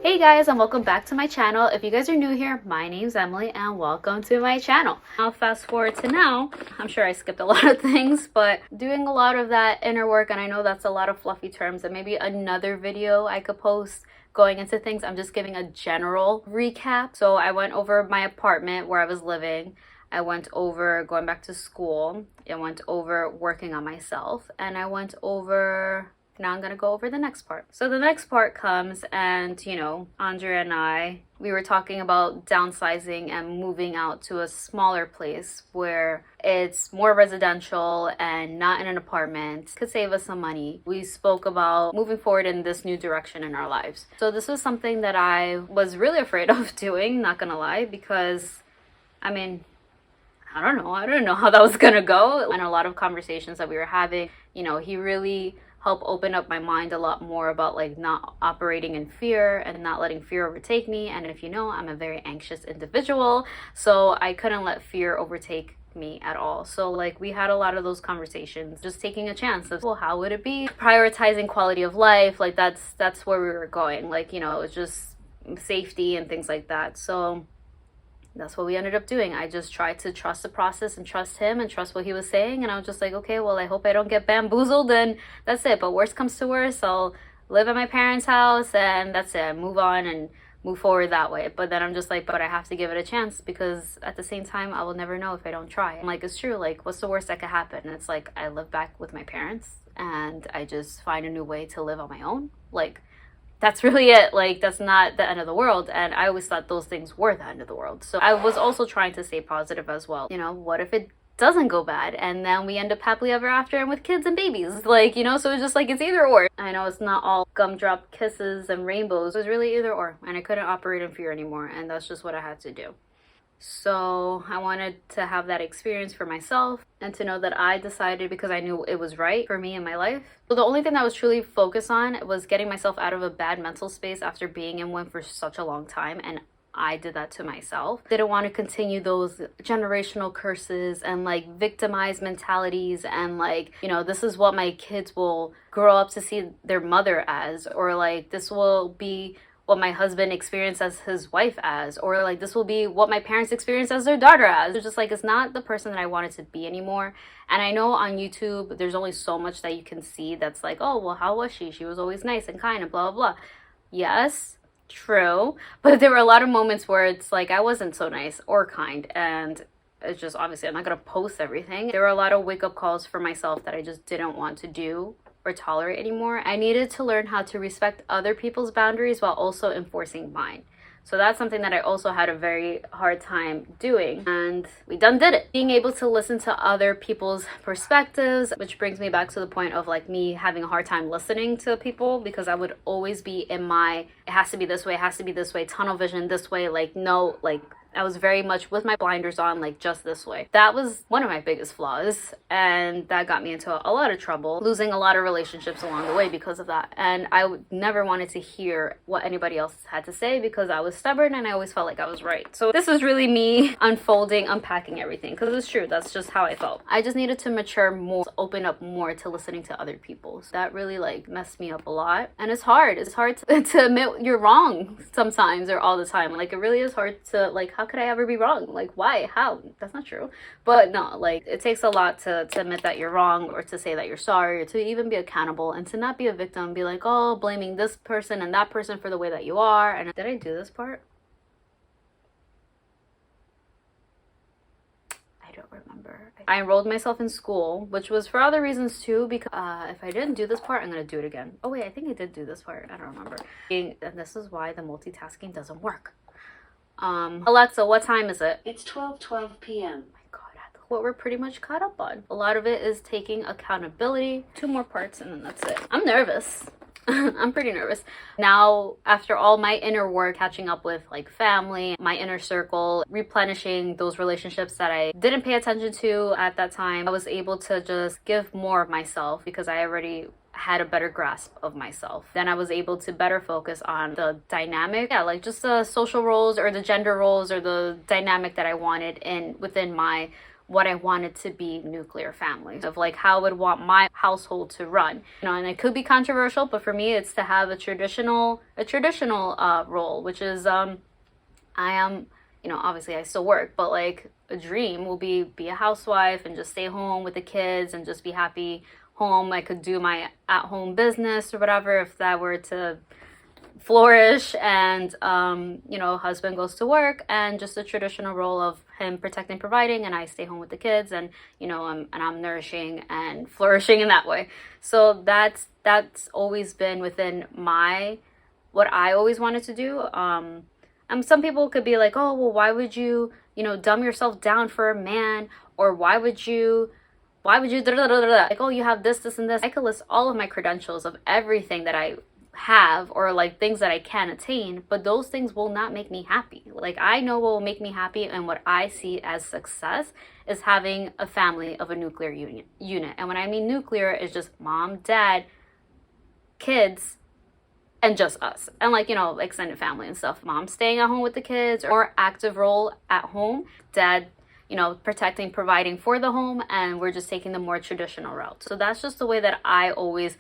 Hey guys, and welcome back to my channel. If you guys are new here, my name's Emily and welcome to my channel. I'll fast forward to now. I'm sure I skipped a lot of things, but doing a lot of that inner work, and I know that's a lot of fluffy terms, and maybe another video I could post going into things. I'm just giving a general recap. So I went over my apartment where I was living. I went over going back to school. I went over working on myself, and I went over, now I'm gonna go over the next part. So the next part comes, and Andrea and we were talking about downsizing and moving out to a smaller place where it's more residential and not in an apartment. Could save us some money. We spoke about moving forward in this new direction in our lives. So this was something that I was really afraid of doing, not gonna lie, because I didn't know how that was gonna go. And a lot of conversations that we were having, he really helped open up my mind a lot more about like not operating in fear and not letting fear overtake me. And if you know, I'm a very anxious individual, so I couldn't let fear overtake me at all. So like we had a lot of those conversations, just taking a chance of, well, how would it be prioritizing quality of life? Like that's where we were going, like it's just safety and things like that. So that's what we ended up doing. I just tried to trust the process and trust him and trust what he was saying. And I was just like, okay, well, I hope I don't get bamboozled, and that's it. But worst comes to worst, I'll live at my parents' house and that's it. Move on and move forward that way. But then I'm just like, but I have to give it a chance, because at the same time, I will never know if I don't try. I'm like, it's true. Like, what's the worst that could happen? And it's like, I live back with my parents and I just find a new way to live on my own. Like, that's really it. Like, that's not the end of the world. And I always thought those things were the end of the world. So I was also trying to stay positive as well. What if it doesn't go bad and then we end up happily ever after and with kids and babies? Like, so it's just like, it's either or. I know it's not all gumdrop kisses and rainbows. It was really either or. And I couldn't operate in fear anymore. And that's just what I had to do. So I wanted to have that experience for myself and to know that I decided, because I knew it was right for me in my life. So the only thing that I was truly focused on was getting myself out of a bad mental space after being in one for such a long time. And I did that to myself. Didn't want to continue those generational curses and like victimized mentalities and like, this is what my kids will grow up to see their mother as, or like this will be what my husband experienced as his wife as, or like this will be what my parents experienced as their daughter as. It's just like, it's not the person that I wanted to be anymore. And I know on YouTube there's only so much that you can see that's like, oh well, how was she was always nice and kind and blah blah blah. Yes, true, but there were a lot of moments where it's like I wasn't so nice or kind, and it's just, obviously I'm not gonna post everything. There were a lot of wake-up calls for myself that I just didn't want to do or tolerate anymore. I needed to learn how to respect other people's boundaries while also enforcing mine. So that's something that I also had a very hard time doing, and we did it. Being able to listen to other people's perspectives, which brings me back to the point of like me having a hard time listening to people, because I would always be in my, it has to be this way, it has to be this way, tunnel vision this way, like no, like I was very much with my blinders on, like just this way. That was one of my biggest flaws, and that got me into a lot of trouble, losing a lot of relationships along the way because of that. And I never wanted to hear what anybody else had to say because I was stubborn and I always felt like I was right. So this is really me unfolding, unpacking everything, because it's true, that's just how I felt. I just needed to mature more, open up more to listening to other people. So that really like messed me up a lot. And it's hard to admit you're wrong sometimes, or all the time. Like, it really is hard to like, how could I ever be wrong? Like, why? How? That's not true. But no, like, it takes a lot to admit that you're wrong, or to say that you're sorry, or to even be accountable, and to not be a victim and be like, oh, blaming this person and that person for the way that you are. And did I do this part? I don't remember. I enrolled myself in school, which was for other reasons too, because if I didn't do this part, I'm gonna do it again. Oh wait, I think I did do this part. I don't remember. And this is why the multitasking doesn't work. Alexa, what time is it? It's 12:12 p.m. Oh my God, what we're pretty much caught up on. A lot of it is taking accountability. 2 more parts and then that's it. I'm nervous. I'm pretty nervous. Now, after all my inner work, catching up with like family, my inner circle, replenishing those relationships that I didn't pay attention to at that time, I was able to just give more of myself because I already had a better grasp of myself. Then I was able to better focus on the dynamic, like just the social roles or the gender roles or the dynamic that I wanted within my what I wanted to be nuclear family, of like how I would want my household to run. You know, and it could be controversial, but for me it's to have a traditional role, which is I am, you know, obviously I still work, but like a dream will be a housewife and just stay home with the kids and just be happy home. I could do my at-home business or whatever if that were to flourish, and you know, husband goes to work, and just a traditional role of him protecting, providing, and I stay home with the kids, and you know, I'm nourishing and flourishing in that way. So that's always been within my, what I always wanted to do. Some people could be like, oh well, why would you, you know, dumb yourself down for a man, or why would you like, oh, you have this and this. I could list all of my credentials of everything that I have, or like things that I can attain, but those things will not make me happy. Like, I know what will make me happy, and what I see as success is having a family of a nuclear unit. And when I mean nuclear, it's just mom, dad, kids, and just us, and like, you know, extended family and stuff. Mom staying at home with the kids, or active role at home, dad, you know, protecting, providing for the home, and we're just taking the more traditional route. So that's just the way that I always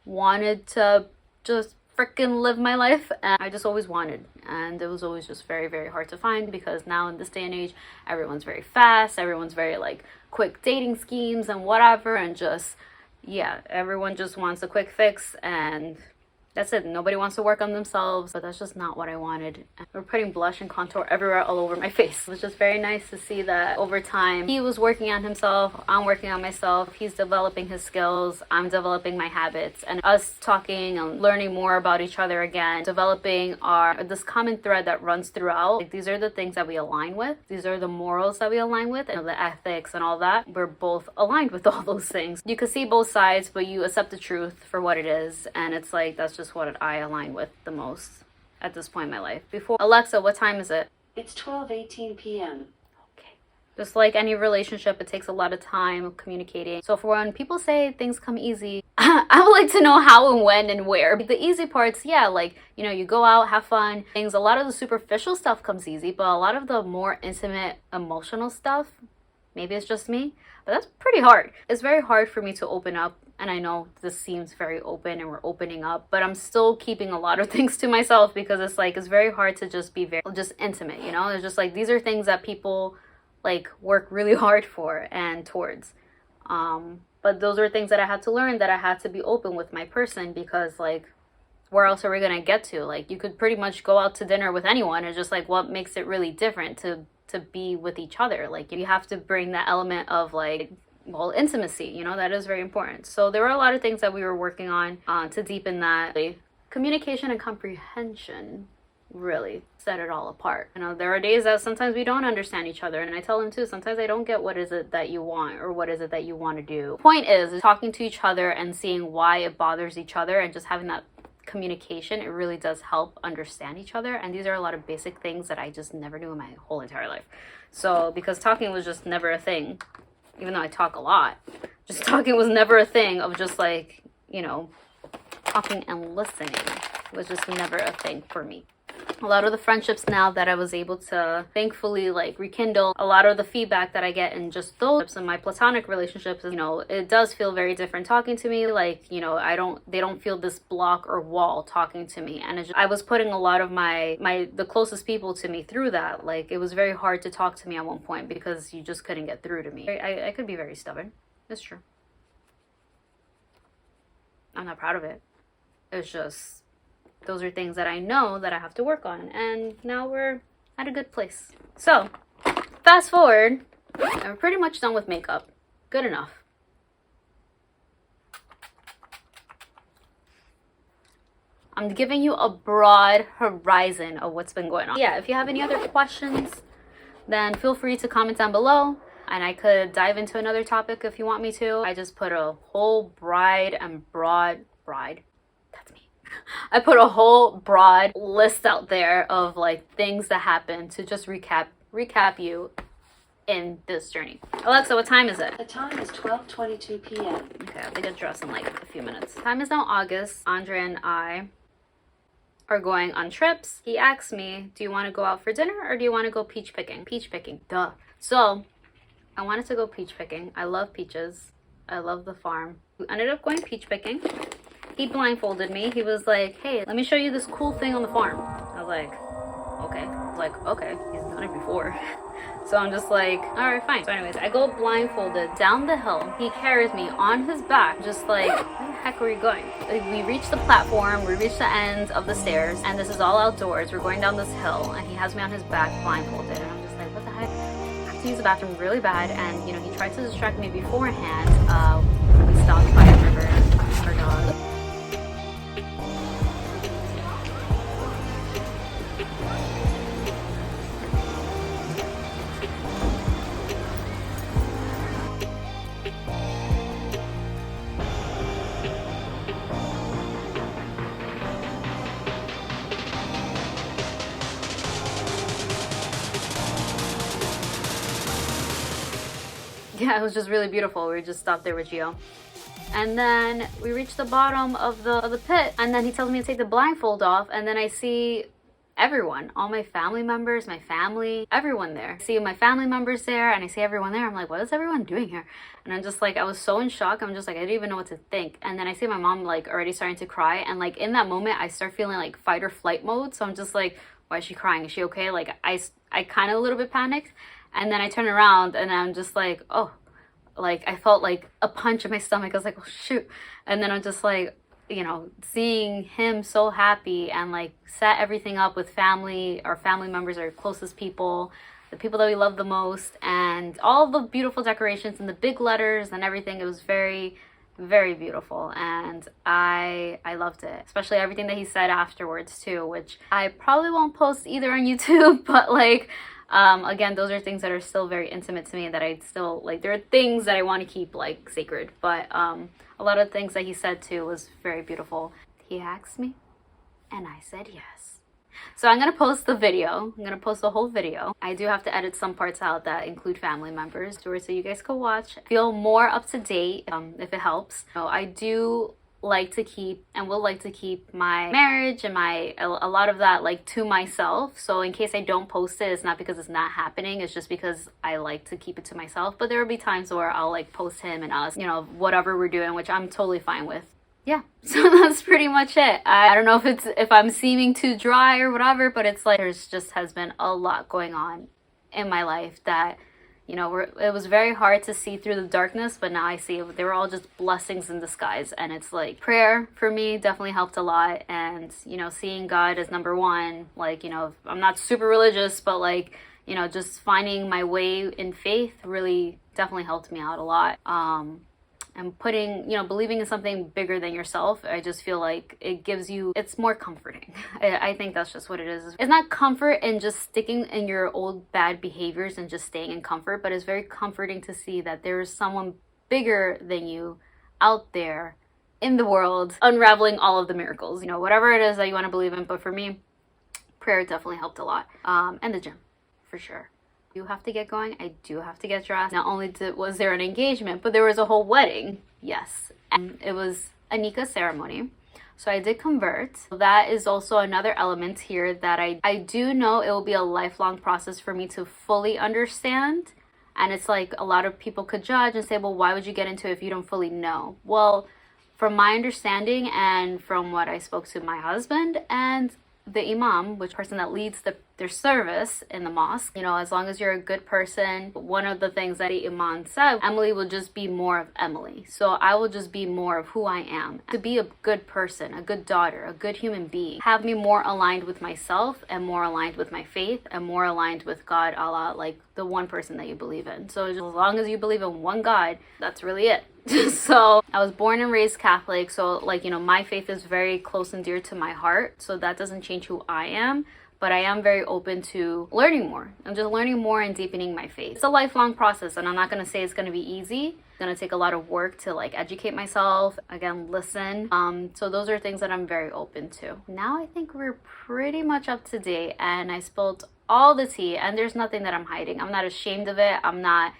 wanted to just freaking live my life, and I just always wanted, and it was always just very, very hard to find, because now in this day and age, everyone's very fast, everyone's very like quick dating schemes and whatever, and just, yeah, everyone just wants a quick fix, and that's it. Nobody wants to work on themselves, but that's just not what I wanted. We're putting blush and contour everywhere, all over my face. It was just very nice to see that over time, he was working on himself, I'm working on myself, he's developing his skills, I'm developing my habits, and us talking and learning more about each other again, developing this common thread that runs throughout. Like, these are the things that we align with. These are the morals that we align with, and the ethics and all that. We're both aligned with all those things. You can see both sides, but you accept the truth for what it is, and it's like, that's just what I align with the most at this point in my life. Before, Alexa, what time is it? It's 12:18 p.m. Okay. Just like any relationship, it takes a lot of time communicating. So for when people say things come easy, I would like to know how and when and where. The easy parts, yeah, like, you know, you go out, have fun, things. A lot of the superficial stuff comes easy, but a lot of the more intimate, emotional stuff, maybe it's just me, but that's pretty hard. It's very hard for me to open up. And I know this seems very open and we're opening up, but I'm still keeping a lot of things to myself, because it's like, it's very hard to just be just intimate, you know? It's just like, these are things that people like work really hard for and towards. But those are things that I had to learn, that I had to be open with my person, because like, where else are we gonna get to? Like, you could pretty much go out to dinner with anyone. It's just like, what makes it really different to be with each other? Like, you have to bring that element of like, well, intimacy, you know, that is very important. So there were a lot of things that we were working on to deepen that. Communication and comprehension really set it all apart. You know, there are days that sometimes we don't understand each other, and I tell him too, sometimes I don't get what is it that you want, or what is it that you want to do. Point is talking to each other and seeing why it bothers each other, and just having that communication. It really does help understand each other, and these are a lot of basic things that I just never knew in my whole entire life. So because talking was just never a thing, even though I talk a lot, just talking was never a thing of just like, you know, talking and listening was just never a thing for me. A lot of the friendships now that I was able to thankfully like rekindle, a lot of the feedback that I get in just those in my platonic relationships, you know, it does feel very different talking to me. Like, you know, they don't feel this block or wall talking to me. And I was putting a lot of the closest people to me through that. Like, it was very hard to talk to me at one point, because you just couldn't get through to me. I could be very stubborn. It's true. I'm not proud of it. It's just, those are things that I know that I have to work on, and now we're at a good place. So, fast forward, I'm pretty much done with makeup. Good enough. I'm giving you a broad horizon of what's been going on. Yeah, if you have any other questions, then feel free to comment down below, and I could dive into another topic if you want me to. I just put a whole I put a whole broad list out there of like things that happened to just recap you in this journey. Alexa, what time is it? The time is 12:22 p.m. Okay, I'll get dressed in like a few minutes. Time is now August. Andre and I are going on trips. He asked me, do you want to go out for dinner or do you want to go peach picking? Peach picking, duh. So I wanted to go peach picking. I love peaches. I love the farm. We ended up going peach picking. He blindfolded me. He was like, hey, let me show you this cool thing on the farm. I was like, okay. Okay, he's done it before. So I'm just like, all right, fine. So anyways, I go blindfolded down the hill. He carries me on his back, just like, where the heck are we going? Like, we reach the platform, we reach the end of the stairs, and this is all outdoors. We're going down this hill, and he has me on his back blindfolded, and I'm just like, what the heck? I have to use the bathroom really bad, and you know, he tried to distract me beforehand. We stopped by a river, our dog. Yeah, it was just really beautiful. We just stopped there with Gio. And then we reached the bottom of the pit, and then he tells me to take the blindfold off, and then I see everyone, all my family members, my family, everyone there. I see my family members there, and I see everyone there. I'm like, what is everyone doing here? And I'm just like, I was so in shock. I'm just like, I didn't even know what to think. And then I see my mom like already starting to cry, and like in that moment, I start feeling like fight or flight mode. So I'm just like, why is she crying? Is she okay? Like I kind of a little bit panicked. And then I turn around and I'm just like, oh, like I felt like a punch in my stomach. I was like, oh shoot. And then I'm just like, you know, seeing him so happy and like set everything up with family, our family members, our closest people, the people that we love the most, and all the beautiful decorations and the big letters and everything. It was very, very beautiful, and I loved it, especially everything that he said afterwards too, which I probably won't post either on YouTube, but like again, those are things that are still very intimate to me, that I still like. There are things that I want to keep like sacred, but a lot of things that he said too was very beautiful. He asked me and I said yes. So I'm gonna post the video. I'm gonna post the whole video. I do have to edit some parts out that include family members so you guys can watch, feel more up to date, if it helps. So I do like to keep and will like to keep my marriage and a lot of that like to myself. So in case I don't post it, it's not because it's not happening, it's just because I like to keep it to myself. But there will be times where I'll like post him and us, you know, whatever we're doing, which I'm totally fine with. Yeah, so that's pretty much it. I don't know if I'm seeming too dry or whatever, but it's like there's just has been a lot going on in my life that, you know, it was very hard to see through the darkness, but now I see they were all just blessings in disguise. And it's like prayer for me definitely helped a lot. And, you know, seeing God as number one, like, you know, I'm not super religious, but like, you know, just finding my way in faith really definitely helped me out a lot. And putting, you know, believing in something bigger than yourself, I just feel like it gives you, it's more comforting. I think that's just what it is. It's not comfort in just sticking in your old bad behaviors and just staying in comfort, but it's very comforting to see that there is someone bigger than you out there in the world, unraveling all of the miracles, you know, whatever it is that you want to believe in. But for me, prayer definitely helped a lot. And the gym, for sure. Do have to get going. I do have to get dressed. Not only was there an engagement, but there was a whole wedding. Yes, and it was a nikah ceremony. So I did convert. That is also another element here that I do know it will be a lifelong process for me to fully understand. And it's like a lot of people could judge and say, well, why would you get into it if you don't fully know? Well, from my understanding and from what I spoke to my husband and the imam, which person that leads their service in the mosque, you know, as long as you're a good person, one of the things that the imam said, Emily will just be more of Emily. So I will just be more of who I am. To be a good person, a good daughter, a good human being, have me more aligned with myself and more aligned with my faith and more aligned with God, Allah, like the one person that you believe in. So as long as you believe in one God, that's really it. So I was born and raised Catholic, so like, you know, my faith is very close and dear to my heart, so that doesn't change who I am, but I am very open to learning more. I'm just learning more and deepening my faith. It's a lifelong process, and I'm not going to say it's going to be easy. It's going to take a lot of work to like educate myself, again, listen. So those are things that I'm very open to. Now I think we're pretty much up to date, and I spilled all the tea, and there's nothing that I'm hiding. I'm not ashamed of it. I'm not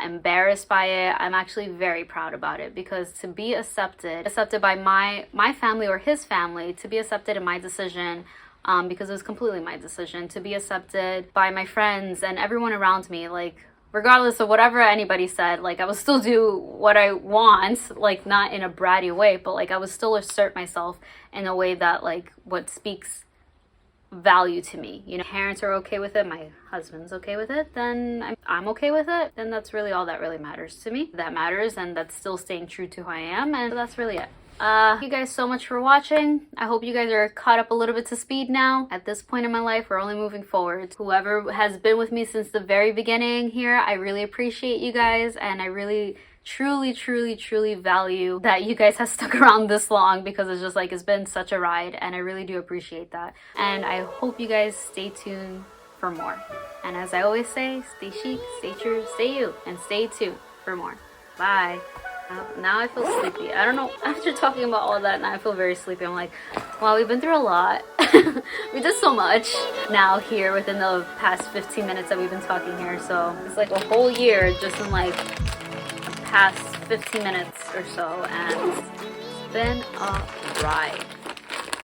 embarrassed by it. I'm actually very proud about it, because to be accepted by my family or his family, to be accepted in my decision, because it was completely my decision, to be accepted by my friends and everyone around me, like regardless of whatever anybody said, like I would still do what I want, like not in a bratty way, but like I would still assert myself in a way that like what speaks value to me. You know, parents are okay with it, my husband's okay with it, then I'm okay with it. Then that's really all that really matters to me. That matters, and that's still staying true to who I am, and that's really it. Thank you guys so much for watching. I hope you guys are caught up a little bit to speed now. At this point in my life, we're only moving forward. Whoever has been with me since the very beginning here, I really appreciate you guys, and I really truly value that you guys have stuck around this long, because it's just like it's been such a ride, and I really do appreciate that. And I hope you guys stay tuned for more. And as I always say, stay chic, stay true, stay you, and stay tuned for more. Bye. Now I feel sleepy. I don't know, after talking about all that, now I feel very sleepy. I'm like, wow, we've been through a lot. We did so much now here within the past 15 minutes that we've been talking here. So it's like a whole year just in like the past 15 minutes or so, and it's been a ride.